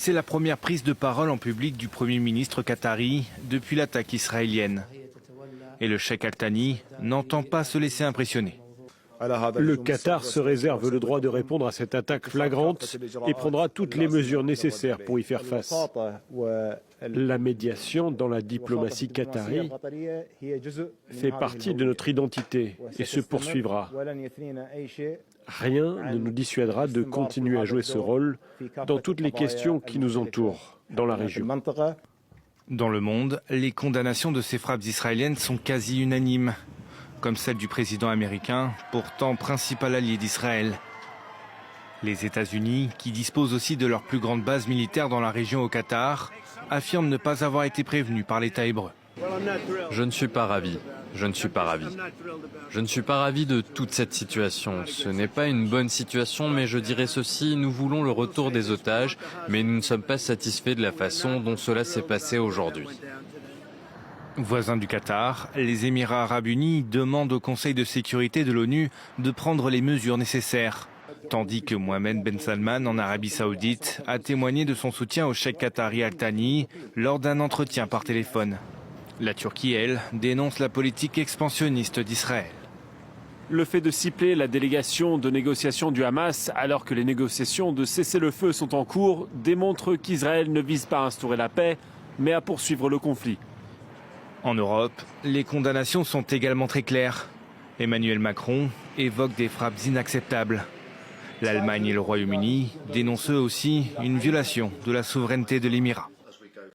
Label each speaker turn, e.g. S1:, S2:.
S1: C'est la première prise de parole en public du Premier ministre qatari depuis l'attaque israélienne. Et le cheikh Al Thani n'entend pas se laisser impressionner.
S2: Le Qatar se réserve le droit de répondre à cette attaque flagrante et prendra toutes les mesures nécessaires pour y faire face. La médiation dans la diplomatie qatari fait partie de notre identité et se poursuivra. Rien ne nous dissuadera de continuer à jouer ce rôle dans toutes les questions qui nous entourent dans la région.
S1: Dans le monde, les condamnations de ces frappes israéliennes sont quasi unanimes, comme celle du président américain, pourtant principal allié d'Israël. Les États-Unis, qui disposent aussi de leur plus grande base militaire dans la région au Qatar, affirment ne pas avoir été prévenus par l'État hébreu.
S3: Je ne suis pas ravi. Je ne suis pas ravi. Je ne suis pas ravi de toute cette situation. Ce n'est pas une bonne situation, mais je dirais ceci, nous voulons le retour des otages, mais nous ne sommes pas satisfaits de la façon dont cela s'est passé aujourd'hui.
S1: Voisins du Qatar, les Émirats arabes unis demandent au Conseil de sécurité de l'ONU de prendre les mesures nécessaires. Tandis que Mohamed Ben Salman, en Arabie Saoudite, a témoigné de son soutien au cheikh qatari Al Thani lors d'un entretien par téléphone. La Turquie, elle, dénonce la politique expansionniste d'Israël.
S4: Le fait de cibler la délégation de négociation du Hamas alors que les négociations de cessez-le-feu sont en cours démontre qu'Israël ne vise pas à instaurer la paix, mais à poursuivre le conflit.
S1: En Europe, les condamnations sont également très claires. Emmanuel Macron évoque des frappes inacceptables. L'Allemagne et le Royaume-Uni dénoncent eux aussi une violation de la souveraineté de l'Émirat.